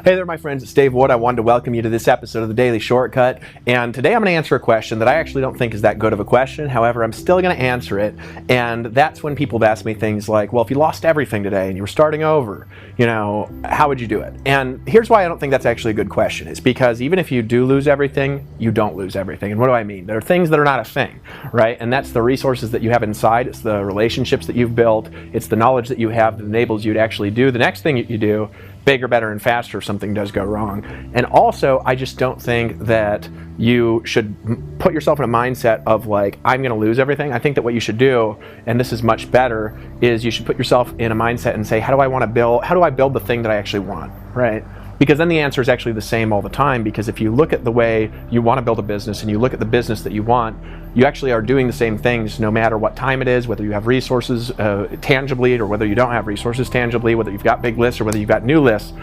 Hey there, my friends, it's Dave Wood. I wanted to welcome you to this episode of the Daily Shortcut. And today I'm going to answer a question that I actually don't think is that good of a question. However, I'm still going to answer it. And that's when people have asked me things like, well, if you lost everything today and you were starting over, how would you do it? And here's why I don't think that's actually a good question. It's because even if you do lose everything, you don't lose everything. And what do I mean? There are things that are not a thing, right? And that's the resources that you have inside. It's the relationships that you've built. It's the knowledge that you have that enables you to actually do the next thing you do bigger, better, and faster if something does go wrong. And also, I just don't think that you should put yourself in a mindset of like, I'm going to lose everything. I think that what you should do, and this is much better, is you should put yourself in a mindset and say, how do I build the thing that I actually want, right? Because then the answer is actually the same all the time, because if you look at the way you want to build a business and you look at the business that you want, you actually are doing the same things no matter what time it is, whether you have resources tangibly or whether you don't have resources tangibly, whether you've got big lists or whether you've got new lists.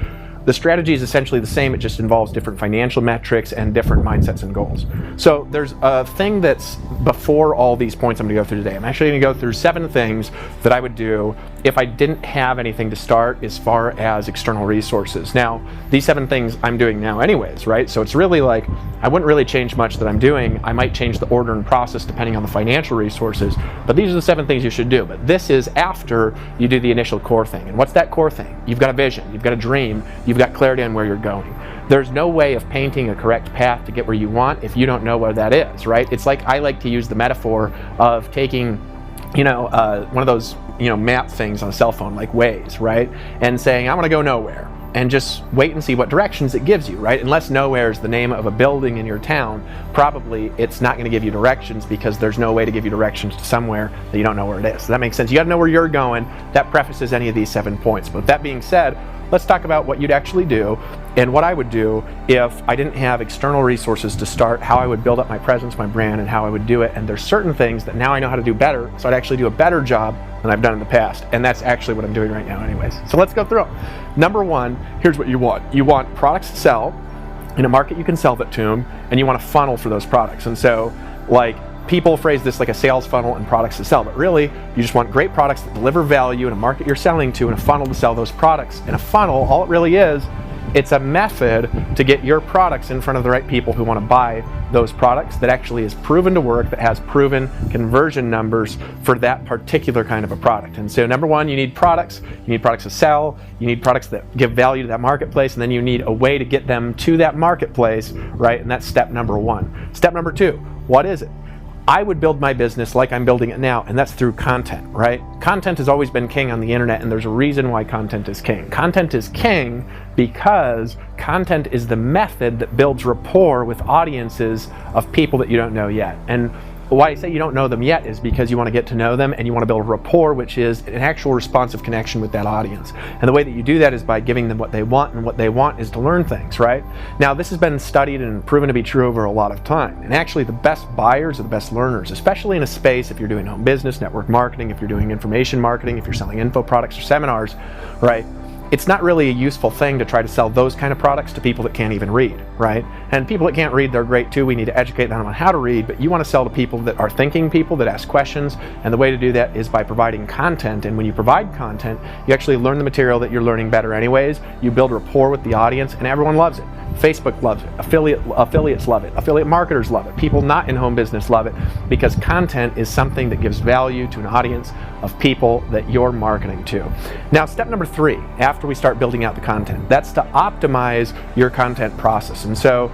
The strategy is essentially the same. It just involves different financial metrics and different mindsets and goals. So there's a thing that's before all these points I'm going to go through today. I'm actually going to go through 7 things that I would do if I didn't have anything to start as far as external resources. Now, these 7 things I'm doing now anyways, right? So it's really like, I wouldn't really change much that I'm doing. I might change the order and process depending on the financial resources, but these are the 7 things you should do. But this is after you do the initial core thing. And what's that core thing? You've got a vision, you've got a dream, you've got clarity on where you're going. There's no way of painting a correct path to get where you want if you don't know where that is, right? It's like, I like to use the metaphor of taking one of those map things on a cell phone like Waze, right? And saying, I want to go nowhere. And just wait and see what directions it gives you, right? Unless nowhere is the name of a building in your town, probably it's not going to give you directions because there's no way to give you directions to somewhere that you don't know where it is. Does that make sense? You got to know where you're going. That prefaces any of these 7 points. But with that being said, let's talk about what you'd actually do and what I would do if I didn't have external resources to start, how I would build up my presence, my brand, and how I would do it. And there's certain things that now I know how to do better, so I'd actually do a better job than I've done in the past. And that's actually what I'm doing right now anyways. So let's go through them. Number 1, here's what you want. You want products to sell in a market you can sell it to them, and you want a funnel for those products. And so, like, people phrase this like a sales funnel and products to sell, but really, you just want great products that deliver value in a market you're selling to and a funnel to sell those products. And a funnel, all it really is, it's a method to get your products in front of the right people who want to buy those products that actually is proven to work, that has proven conversion numbers for that particular kind of a product. And so number 1, you need products. You need products to sell. You need products that give value to that marketplace, and then you need a way to get them to that marketplace, right? And that's step number 1. Step number 2, what is it? I would build my business like I'm building it now, and that's through content, right? Content has always been king on the internet, and there's a reason why content is king. Content is king because content is the method that builds rapport with audiences of people that you don't know yet. And why I say you don't know them yet is because you want to get to know them and you want to build rapport, which is an actual responsive connection with that audience. And the way that you do that is by giving them what they want, and what they want is to learn things, right? Now, this has been studied and proven to be true over a lot of time. And actually, the best buyers are the best learners, especially in a space if you're doing home business, network marketing, if you're doing information marketing, if you're selling info products or seminars, right? It's not really a useful thing to try to sell those kind of products to people that can't even read, right? And people that can't read, they're great too. We need to educate them on how to read, but you want to sell to people that are thinking people, that ask questions, and the way to do that is by providing content. And when you provide content, you actually learn the material that you're learning better anyways. You build rapport with the audience, and everyone loves it. Facebook loves it. Affiliates love it. Affiliate marketers love it. People not in home business love it because content is something that gives value to an audience of people that you're marketing to. Now, step number 3, after we start building out the content, that's to optimize your content process. And so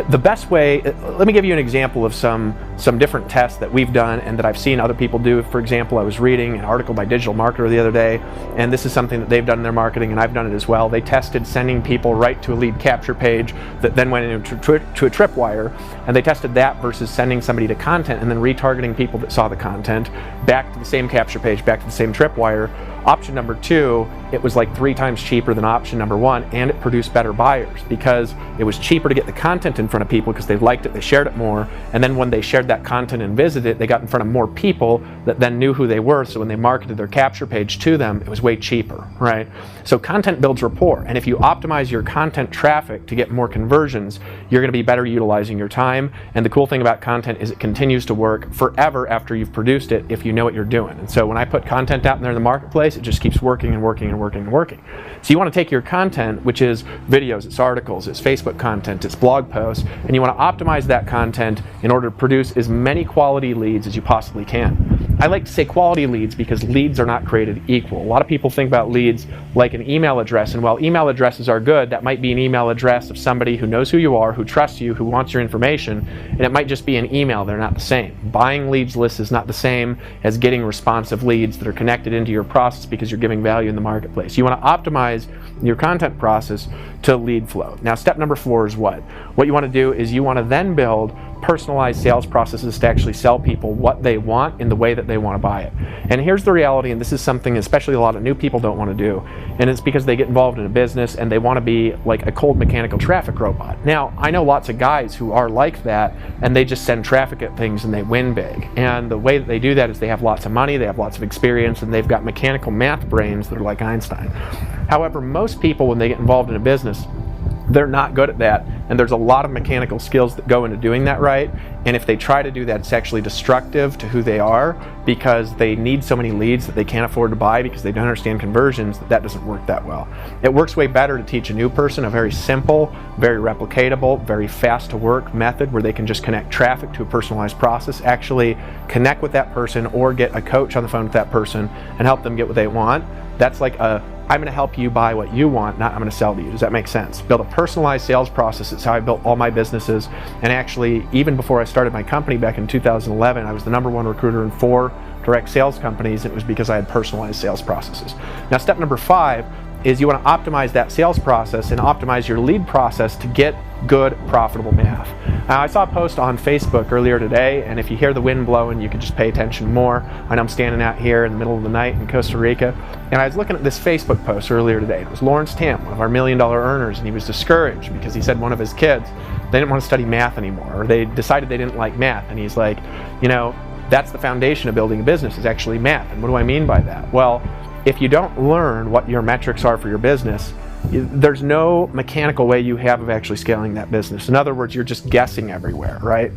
the best way, let me give you an example of some different tests that we've done and that I've seen other people do. For example, I was reading an article by Digital Marketer the other day, and this is something that they've done in their marketing, and I've done it as well. They tested sending people right to a lead capture page that then went into to a tripwire, and they tested that versus sending somebody to content and then retargeting people that saw the content back to the same capture page, back to the same tripwire. Option number 2, it was like 3 times cheaper than option number 1, and it produced better buyers because it was cheaper to get the content in front of people because they liked it, they shared it more, and then when they shared that content and visited it, they got in front of more people that then knew who they were, so when they marketed their capture page to them, it was way cheaper, right? So content builds rapport, and if you optimize your content traffic to get more conversions, you're going to be better utilizing your time. And the cool thing about content is it continues to work forever after you've produced it if you know what you're doing. And so when I put content out there in the marketplace, it just keeps working and working and working and working. So you want to take your content, which is videos, it's articles, it's Facebook content, it's blog posts, and you want to optimize that content in order to produce as many quality leads as you possibly can. I like to say quality leads because leads are not created equal. A lot of people think about leads like an email address, and while email addresses are good, that might be an email address of somebody who knows who you are, who trusts you, who wants your information, and it might just be an email. They're not the same. Buying leads lists is not the same as getting responsive leads that are connected into your process because you're giving value in the marketplace. You want to optimize your content process to lead flow. Now, step number 4 is what? What you want to do is you want to then build personalized sales processes to actually sell people what they want in the way that they want to buy it. And here's the reality, and this is something especially a lot of new people don't want to do, and it's because they get involved in a business and they want to be like a cold mechanical traffic robot. Now, I know lots of guys who are like that, and they just send traffic at things and they win big. And the way that they do that is they have lots of money, they have lots of experience, and they've got mechanical math brains that are like Einstein. However, most people, when they get involved in a business, they're not good at that, and there's a lot of mechanical skills that go into doing that right, and if they try to do that, it's actually destructive to who they are because they need so many leads that they can't afford to buy because they don't understand conversions. That doesn't work that well. It works way better to teach a new person a very simple, very replicatable, very fast to work method where they can just connect traffic to a personalized process, actually connect with that person or get a coach on the phone with that person and help them get what they want. That's like I'm going to help you buy what you want, not I'm going to sell to you. Does that make sense? Build a personalized sales process. It's how I built all my businesses. And actually, even before I started my company back in 2011, I was the #1 recruiter in 4 direct sales companies. And it was because I had personalized sales processes. Now, step number 5 is you want to optimize that sales process and optimize your lead process to get good, profitable math. Now, I saw a post on Facebook earlier today, and if you hear the wind blowing, you can just pay attention more. I know I'm standing out here in the middle of the night in Costa Rica, and I was looking at this Facebook post earlier today. It was Lawrence Tam, one of our $1 million earners, and he was discouraged because he said one of his kids, they didn't want to study math anymore, or they decided they didn't like math, and he's like, you know, that's the foundation of building a business is actually math. And what do I mean by that? Well, if you don't learn what your metrics are for your business, there's no mechanical way you have of actually scaling that business. In other words, you're just guessing everywhere, right?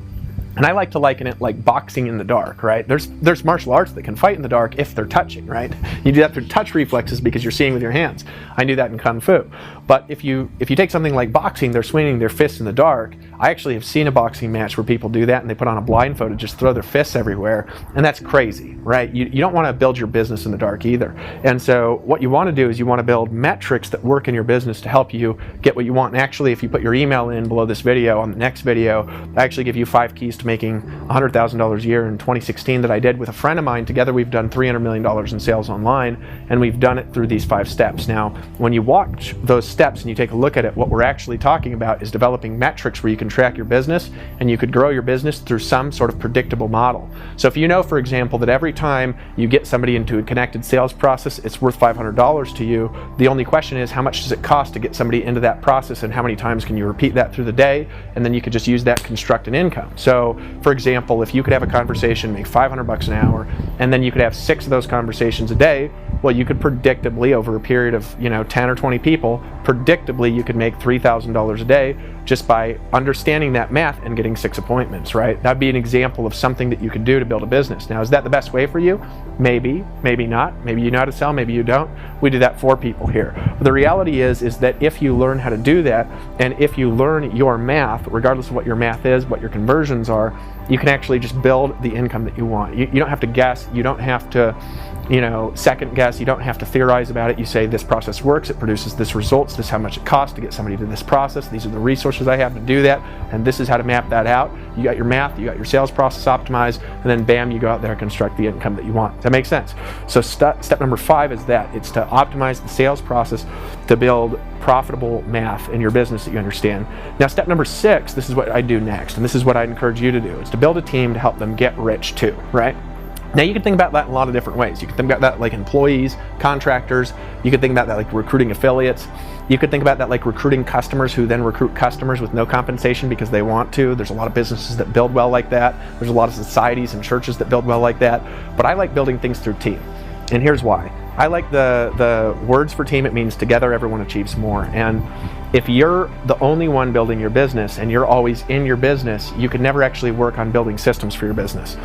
And I like to liken it like boxing in the dark, right? There's martial arts that can fight in the dark if they're touching, right? You do that through touch reflexes because you're seeing with your hands. I do that in Kung Fu. But if you take something like boxing, they're swinging their fists in the dark. I actually have seen a boxing match where people do that and they put on a blindfold and just throw their fists everywhere, and that's crazy, right? You don't want to build your business in the dark either. And so what you want to do is you want to build metrics that work in your business to help you get what you want. And actually, if you put your email in below this video, on the next video, I actually give you 5 keys to making $100,000 a year in 2016 that I did with a friend of mine. Together we've done $300 million in sales online, and we've done it through these 5 steps. Now, when you watch those steps and you take a look at it, what we're actually talking about is developing metrics where you can track your business and you could grow your business through some sort of predictable model. So if you know, for example, that every time you get somebody into a connected sales process, it's worth $500 to you, the only question is how much does it cost to get somebody into that process and how many times can you repeat that through the day, and then you could just use that to construct an income. So for example, if you could have a conversation, make $500 an hour, and then you could have 6 of those conversations a day, well, you could predictably, over a period of 10 or 20 people, predictably you could make $3,000 a day just by understanding that math and getting 6 appointments, right? That'd be an example of something that you could do to build a business. Now, is that the best way for you? Maybe, maybe not. Maybe you know how to sell, maybe you don't. We do that for people here. But the reality is that if you learn how to do that, and if you learn your math, regardless of what your math is, what your conversions are, you can actually just build the income that you want. You don't have to guess, you don't have to second guess, you don't have to theorize about it. You say this process works, it produces this results, this is how much it costs to get somebody to this process, these are the resources I have to do that, and this is how to map that out. You got your math, you got your sales process optimized, and then bam, you go out there and construct the income that you want. Does that make sense? So step number 5 is that. It's to optimize the sales process to build profitable math in your business that you understand. Now, step number 6, this is what I do next, and this is what I encourage you to do, is to build a team to help them get rich too, right? Now, you can think about that in a lot of different ways. You can think about that like employees, contractors. You could think about that like recruiting affiliates. You could think about that like recruiting customers who then recruit customers with no compensation because they want to. There's a lot of businesses that build well like that. There's a lot of societies and churches that build well like that. But I like building things through team. And here's why. I like the words for team. It means together everyone achieves more. And if you're the only one building your business and you're always in your business, you can never actually work on building systems for your business.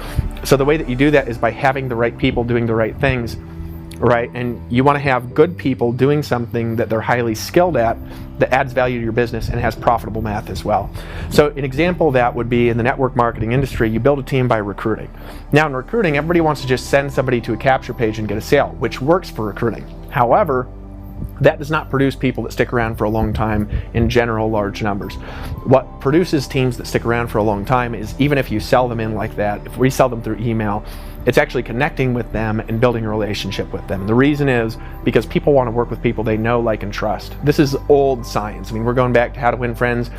So the way that you do that is by having the right people doing the right things right? And you want to have good people doing something that they're highly skilled at that adds value to your business and has profitable math as well. So an example of that would be in the network marketing industry, you build a team by recruiting. Now in recruiting, everybody wants to just send somebody to a capture page and get a sale, which works for recruiting. However, that does not produce people that stick around for a long time in general large numbers. What produces teams that stick around for a long time is, even if you sell them in like that, if we sell them through email, it's actually connecting with them and building a relationship with them. And the reason is because people want to work with people they know, like, and trust. This is old science. I mean, we're going back to How to Win Friends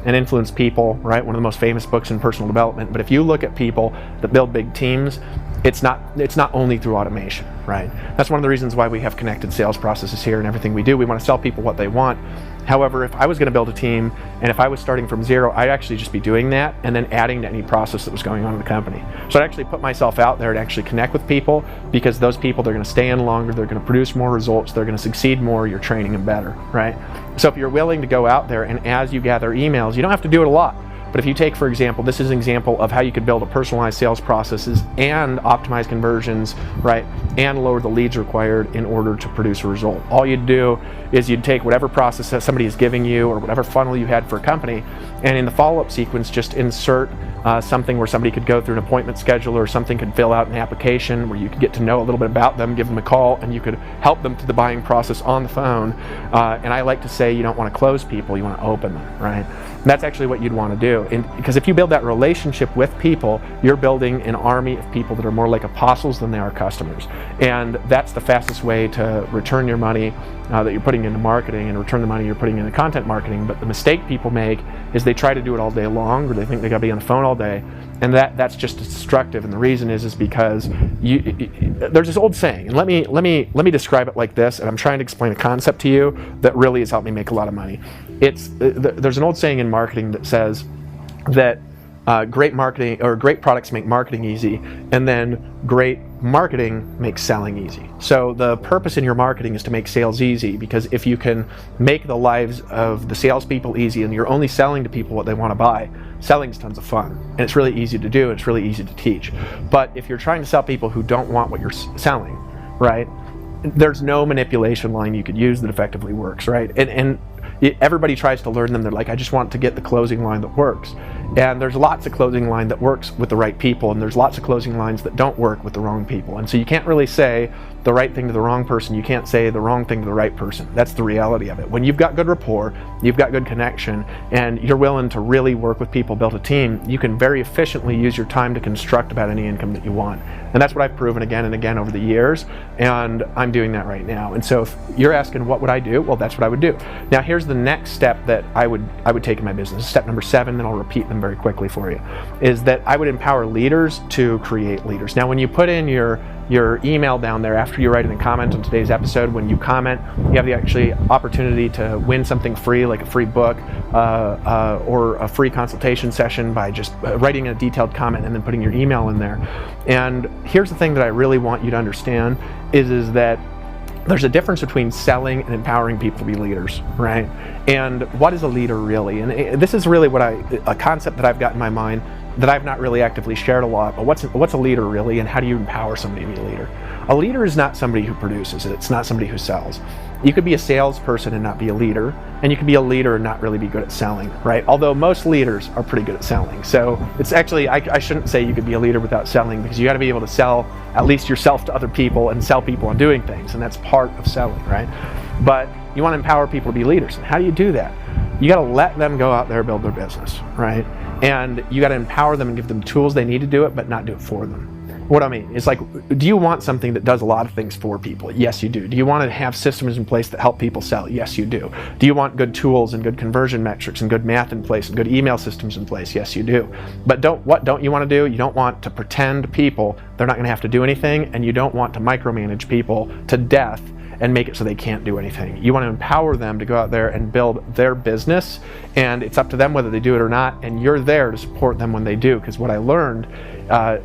and Influence People, right? One of the most famous books in personal development. But if you look at people that build big teams, it's not only through automation, right? That's one of the reasons why we have connected sales processes here and everything we do. We want to sell people what they want. However, if I was going to build a team and if I was starting from zero, I'd actually just be doing that and then adding to any process that was going on in the company. So I'd actually put myself out there and actually connect with people, because those people, they're going to stay in longer, they're going to produce more results, they're going to succeed more, you're training them better, right? So if you're willing to go out there and as you gather emails, you don't have to do it a lot. But if you take, for example, this is an example of how you could build a personalized sales processes and optimize conversions, right? And lower the leads required in order to produce a result. All you'd do is you'd take whatever process that somebody is giving you or whatever funnel you had for a company, and in the follow-up sequence, just insert something where somebody could go through an appointment schedule, or something could fill out an application where you could get to know a little bit about them, give them a call, and you could help them through the buying process on the phone. And I like to say you don't want to close people, you want to open them, right? And that's actually what you'd want to do. Because if you build that relationship with people, you're building an army of people that are more like apostles than they are customers. And that's the fastest way to return your money that you're putting into marketing, and return the money you're putting into content marketing. But the mistake people make is they try to do it all day long, or they think they got to be on the phone all day, and that's just destructive. And the reason is because there's this old saying, and let me describe it like this, and I'm trying to explain a concept to you that really has helped me make a lot of money. There's an old saying in marketing that says that great marketing, or great products make marketing easy, and then great marketing makes selling easy. So the purpose in your marketing is to make sales easy, because if you can make the lives of the salespeople easy and you're only selling to people what they want to buy, selling's tons of fun, and it's really easy to do, it's really easy to teach. But if you're trying to sell people who don't want what you're selling, right, there's no manipulation line you could use that effectively works, right? And everybody tries to learn them. They're like, I just want to get the closing line that works. And there's lots of closing line that works with the right people, and there's lots of closing lines that don't work with the wrong people. And so you can't really say the right thing to the wrong person. You can't say the wrong thing to the right person. That's the reality of it. When you've got good rapport, you've got good connection, and you're willing to really work with people, build a team, you can very efficiently use your time to construct about any income that you want. And that's what I've proven again and again over the years, and I'm doing that right now. And so if you're asking what would I do, well, that's what I would do. Now here's the next step that I would take in my business. Step number 7, and I'll repeat them very quickly for you, is that I would empower leaders to create leaders. Now when you put in your email down there after you write in a comment on today's episode, when you comment, you have the actually opportunity to win something free, like a free book or a free consultation session, by just writing a detailed comment and then putting your email in there. And here's the thing that I really want you to understand is that there's a difference between selling and empowering people to be leaders, right? And what is a leader really? And this is really a concept that I've got in my mind that I've not really actively shared a lot, but what's a leader really, and how do you empower somebody to be a leader? A leader is not somebody who produces, it's not somebody who sells. You could be a salesperson and not be a leader, and you could be a leader and not really be good at selling, right? Although most leaders are pretty good at selling. So it's actually, I shouldn't say you could be a leader without selling, because you got to be able to sell at least yourself to other people and sell people on doing things, and that's part of selling, right? But you want to empower people to be leaders. And how do you do that? You got to let them go out there and build their business, right? And you got to empower them and give them tools they need to do it, but not do it for them. What I mean is, like, do you want something that does a lot of things for people? Yes, you do. Do you want to have systems in place that help people sell? Yes, you do. Do you want good tools and good conversion metrics and good math in place and good email systems in place? Yes, you do. But what don't you want to do? You don't want to pretend to people they're not going to have to do anything, and you don't want to micromanage people to death and make it so they can't do anything. You want to empower them to go out there and build their business, and it's up to them whether they do it or not, and you're there to support them when they do. Because what I learned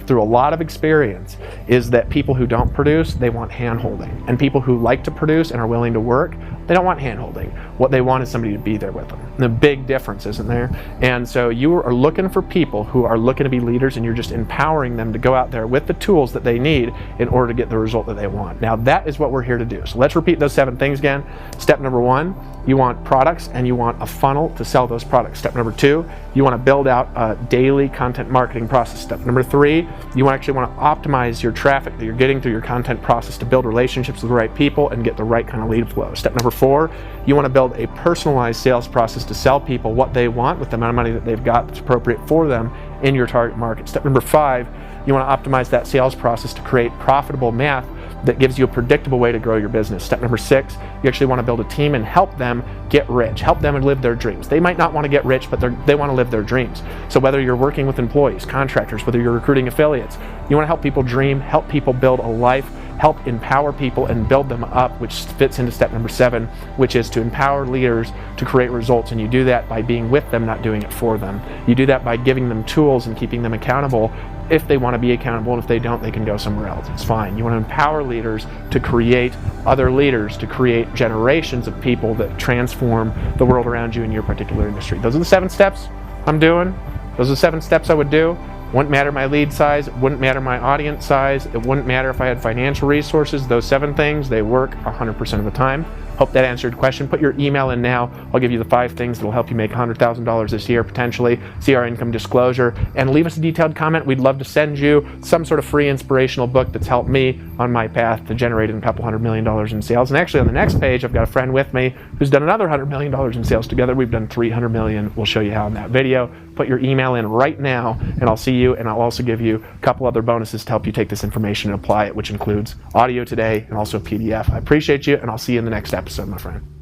through a lot of experience is that people who don't produce, they want hand-holding. And people who like to produce and are willing to work, they don't want hand-holding. What they want is somebody to be there with them. The big difference, isn't there? And so you are looking for people who are looking to be leaders, and you're just empowering them to go out there with the tools that they need in order to get the result that they want. Now that is what we're here to do. So let's repeat those 7 things again. Step number 1, you want products and you want a funnel to sell those products. Step number 2, you want to build out a daily content marketing process. Step number 3, you actually want to optimize your traffic that you're getting through your content process to build relationships with the right people and get the right kind of lead flow. Step number 4, you want to build a personalized sales process to sell people what they want with the amount of money that they've got that's appropriate for them in your target market. Step number 5, you want to optimize that sales process to create profitable math that gives you a predictable way to grow your business. Step number 6, you actually want to build a team and help them get rich, help them live their dreams. They might not want to get rich, but they want to live their dreams. So whether you're working with employees, contractors, whether you're recruiting affiliates, you want to help people dream, help people build a life, help empower people and build them up, which fits into step number 7, which is to empower leaders to create results. And you do that by being with them, not doing it for them. You do that by giving them tools and keeping them accountable if they want to be accountable, and if they don't, they can go somewhere else. It's fine. You want to empower leaders to create other leaders, to create generations of people that transform the world around you in your particular industry. Those are the 7 steps I'm doing. Those are the 7 steps I would do. Wouldn't matter my lead size, wouldn't matter my audience size, it wouldn't matter if I had financial resources. Those 7 things, they work 100% of the time. Hope that answered your question. Put your email in now. I'll give you the 5 things that will help you make $100,000 this year, potentially. See our income disclosure, and leave us a detailed comment. We'd love to send you some sort of free inspirational book that's helped me on my path to generating a couple $100 million in sales. And actually on the next page, I've got a friend with me who's done another $100 million in sales together. We've done $300 million. We'll show you how in that video. Put your email in right now, and I'll see you, and I'll also give you a couple other bonuses to help you take this information and apply it, which includes audio today and also a PDF. I appreciate you, and I'll see you in the next episode, my friend.